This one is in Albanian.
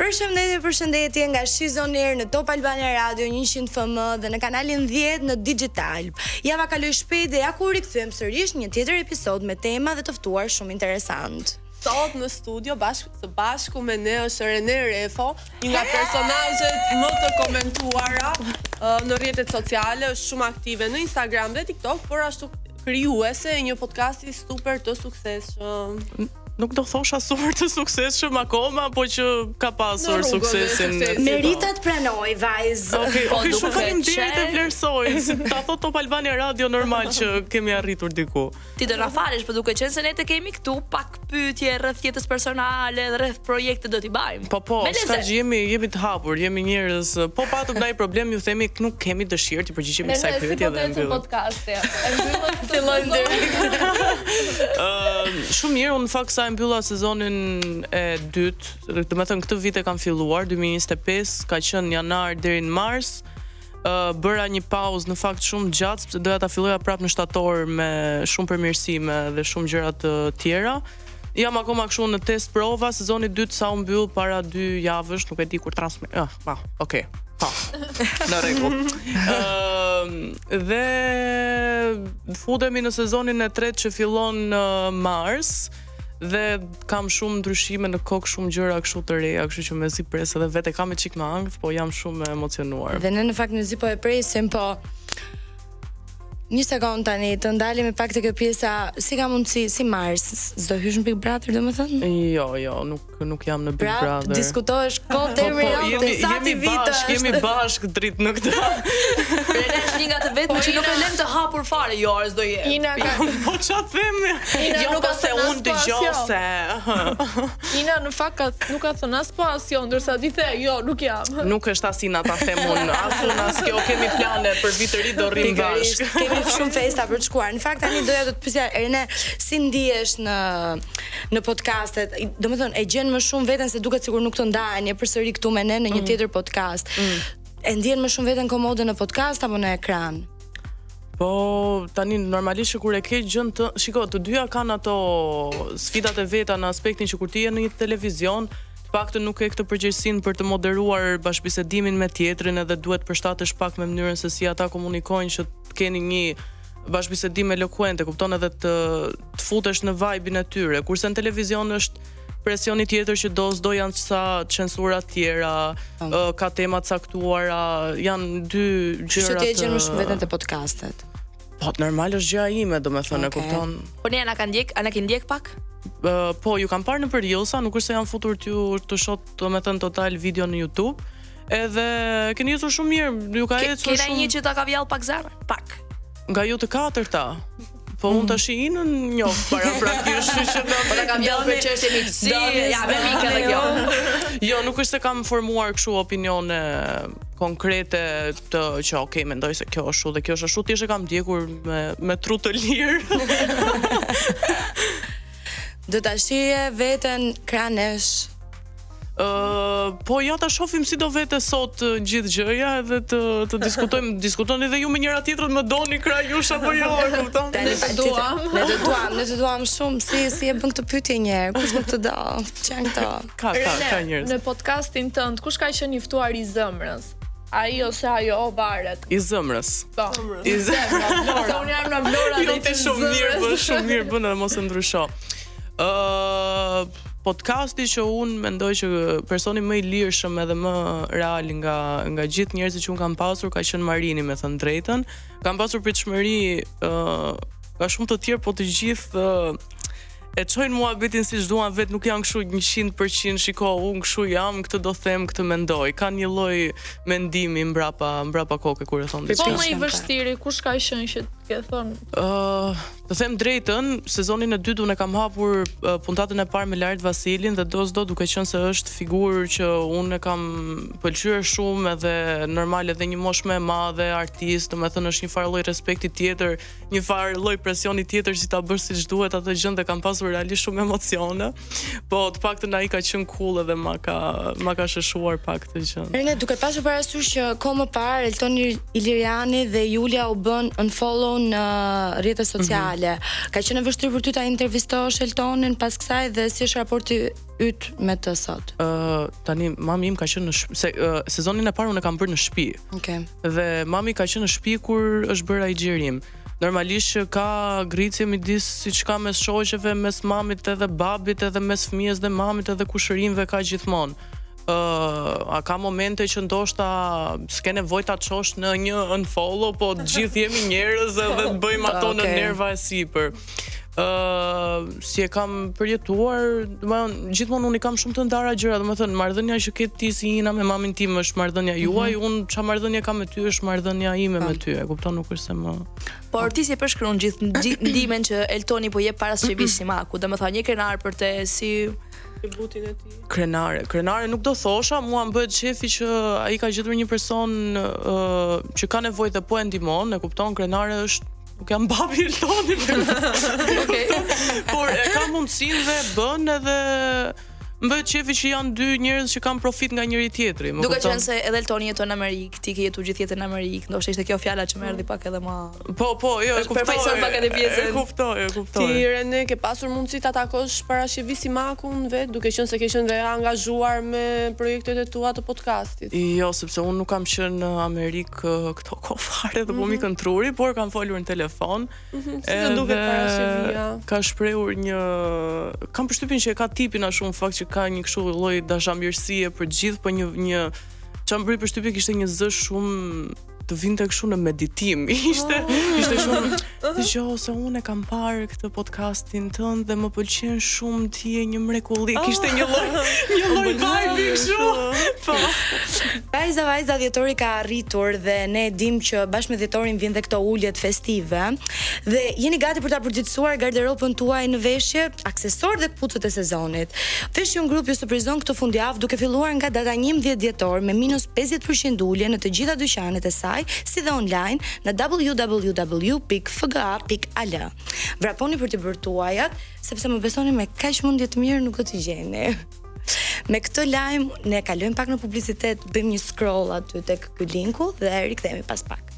Përshëndetje nga Shizoner në Top Albania Radio 100 FM dhe në kanalin 10 në Digital. Java kaloi shpejt dhe ja ku rikthyem sërish një tjetër episod me tema dhe të ftuar shumë interesant. Sot në studio bashku me ne është Rene Refo, një nga personazhet më të komentuara në rrjetet sociale, është shumë aktive në Instagram dhe TikTok, por ashtu krijuese e një podcasti super të suksesshëm. Nuk do thosha super të suksesshëm akoma, po që ka pasur suksesin. Meritat pranoj, vajzë. Okej, shumë faleminderit e vlerësoj. Si ta thot Top Albania Radio normal që kemi arritur diku. Ti do na falësh, por duke qenë se ne të kemi këtu pak pyetje rreth jetës personale, rreth projekte do t'i bëjmë. Po, s'ka gjë, jemi të hapur, jemi njerëz. Po patëm ndaj problem, ju themi nuk kemi dëshirë të përgjigjemi kësaj pyetje dhe mbyllim podcasti. Fillojmë direkt. Shumë mirë, unë në fakt sa mbylla sezonin e dytë, do të thënë këtë vit e kam filluar 2025, ka qenë janar deri në mars. Bëra një pauzë në fakt shumë gjatë sepse doja ta filloja prapë në shtator me shumë përmirësime dhe shumë gjëra të tjera. Jam akoma kështu në test prova, sezoni i dytë sa u mbyll para 2 javësh, nuk e di kur transmet. Okej. Në rregull. Dhe futemi në sezonin e tretë që fillon në mars. Dhe kam shumë ndryshime në kokë, shumë gjëra kështu të reja, kështu që mezi pres edhe vetë kam e çik më ankth, po jam shumë emocionuar. Dhe ne në fakt mezi po e presim, po një sekond tani, të ndalim e pak të kjo pjesa, si ka mundësi, si Mars, s'do hysh në Big Brother, domethënë? Jo, nuk jam në Big Brother. Diskutohesh kohë terminate, sa ti vitesh. Jemi bashkë dritt në këtë. Renesh një nga të vetme që nuk e lëm të hapur fare, jo, s'do je. Po ç'a them? Jo, nuk se unë dëgjoj se. Ina në fakt nuk ka thënë as pasion, ndërsa ti the, jo, nuk jam. Nuk është asina ta them unë, as kjo kemi plane për vit të ri do rrim bashkë. Kemi shumë festa për të shkuar. Në fakt tani doja të të pyesja Rene, si ndihesh në podcastet? Domethënë e gjen më shumë veten se duket sikur nuk të ndaheni përsëri këtu me ne në një tjetër podcast. E ndjen më shumë veten komode në podcast apo në ekran? Po tani normalisht kur e ke gjën të shiko, të dyja kanë ato sfidat e veta në aspektin që kur ti je në një televizion, të paktën nuk e këtë përgjegjësinë për të moderuar bashkëbisedimin me tjetrin edhe duhet përshtatesh pak me mënyrën se si ata komunikojnë që të keni një bashkëbisedim elokuente, kupton, edhe të futesh në vibe-in e tyre. Kurse në televizion është presioni tjetër që s'do janë sa censura tjera, ka tema caktuara, janë dy gjëra. Që ti e gjen më shumë veten te podcastet. Po normal është gjëja ime, domethënë, e kupton. Po ne ana ke ndjek pak? Po ju kam parë në Reelsa, nuk është se jam futur të shoh domethënë total video në YouTube. Edhe keni jetur shumë mirë, ju ka ecur shumë. Kena një që ta ka vjall pak zemrën? Pak. Nga ju të katërta. Po unë tash inën njoh para praktikisht që ta kam vjall për çështje miqësie, ja me mikë edhe kjo. Jo, nuk është se kam formuar kështu opinione konkrete të që okay, mendoj se kjo është ashtu dhe kjo është ashtu, thjesht e kam ndjekur me tru të lirë. Do ta shije veten kranesh. Po ja ta shohim si do vete sot gjithë gjëja edhe të diskutojmë edhe ju me njëra tjetrën, më doni krah jush apo jo, e kupton? Ne të duam shumë, si e bën këtë pyetje një herë, kush bën këtë do? Çan këto? Ka njerëz. Në podcastin tënd kush ka qenë i ftuar i zëmrës? Ai ose ajo varet. I zëmrës. Po. I zëmrës. Se unë jam në Vlora dhe ti shumë mirë bën edhe mos e ndrysho. Podcasti që unë mendoj që personi më i lirshëm edhe më real nga gjithë njerëzit që unë kam pasur ka qenë Marini, me thënë drejtën. Kam pasur pritshmëri ka shumë të tjerë, po të gjithë e çojnë muhabetin siç duan vet, nuk janë kështu 100% shiko, unë kështu jam, këtë do them, këtë mendoj. Kanë një lloj mendimi mbrapa kokë kur e thon diçka. Po më i vështirë, kush ka qenë që ke thon? Të them drejtën, sezonin e dytë unë kam hapur puntatën e parë me Lart Vasilin dhe do duke qenë se është figurë që unë e kam pëlqyer shumë edhe normal edhe një moshë më e madhe, artist, domethënë është një farë lloj respekti tjetër, një farë lloj presioni tjetër që ta bësh siç duhet atë gjë dhe kam pasur realisht shumë emocione. Po të paktën ai ka qenë cool edhe ma ka sheshuar pak këtë gjë. Rene, duke pasur parasysh që kohë më parë Elton Iliriani dhe Julia u bën unfollow në rrjetet sociale. sociale. Ka qenë e vështirë për ty ta intervistosh Eltonin pas kësaj dhe si është raporti yt me të sot? Tani mami im ka qenë sezonin e parë unë e kam bërë në shtëpi. Okej. Dhe mami ka qenë në shtëpi kur është bërë ai xhirim. Normalisht që ka ngritje midis siç ka mes shoqeve, mes mamit edhe babit, edhe mes fëmijës dhe mamit edhe kushërinjve ka gjithmonë. A ka momente që ndoshta s'ke nevojë ta çosh në një unfollow, po gjithë jemi njerëz edhe të bëjmë ato në nerva e sipër. Si e kam përjetuar, domethënë gjithmonë unë i kam shumë të ndara gjëra, domethënë marrëdhënia që ke ti si Ina me mamin tim është marrëdhënia juaj, unë çfarë marrëdhënie kam me ty është marrëdhënia ime me ty, e kupton, nuk është se më. Por ti si e përshkruan gjithë ndimen që Eltoni po jep para Shevis Simaku, domethënë një krenar për te si tributin e tij. Krenare nuk do thosha, mua më bëhet shefi që ai ka gjetur një person që ka nevojë dhe po e ndihmon, e kupton, krenare është nuk jam babi Eltonit. Por e ka mundësinë dhe bën edhe më bëhet shefi që janë dy njerëz që kanë profit nga njëri tjetri. Duke qenë se edhe Eltoni jeton në Amerikë, ti ke jetuar gjithë jetën në Amerikë, ndoshta ishte kjo fjala që më erdhi pak edhe më. Po, jo, e kuptoj. Pak edhe pjesën. E kuptoj. Ti Rene ke pasur mundësi ta takosh para Shevis Simakun vet, duke qenë se ke qenë dhe angazhuar me projektet e tua të podcastit. Jo, sepse unë nuk kam qenë në Amerikë këto kohë fare dhe po mi këntruri, por kam folur në telefon. Si të duket para Shevia? Ka shprehur kam përshtypjen që e ka tipin a shumë fakt që ka një kështu lloj dashamirësie për gjithë, po një çam bëri përshtypje kishte një zë shumë të vinte kështu në meditim. Ishte shumë dëgjoj se unë e kam parë këtë podcastin tënd dhe më pëlqen shumë, ti je një mrekulli. Kishte një lloj vibe kështu. Po. Vajza dhjetori ka arritur dhe ne dim që bashkë me dhjetorin vjen dhe këto uljet festive dhe jeni gati për ta përgjithësuar garderobën tuaj në veshje, aksesor dhe kputucët e sezonit. Fashion Group ju surprizon këtë fundjavë duke filluar nga data 11 dhjetor me minus 50% ulje në të gjitha dyqanet e saj, si dhe online në www.fga.al. Vraponi për të bërë tuajat, sepse më besoni me kaq mundje të mirë nuk do t'i gjeni. Me këtë lajm ne kalojmë pak në publicitet, bëjmë një scroll aty tek ky linku dhe rikthehemi pas pak.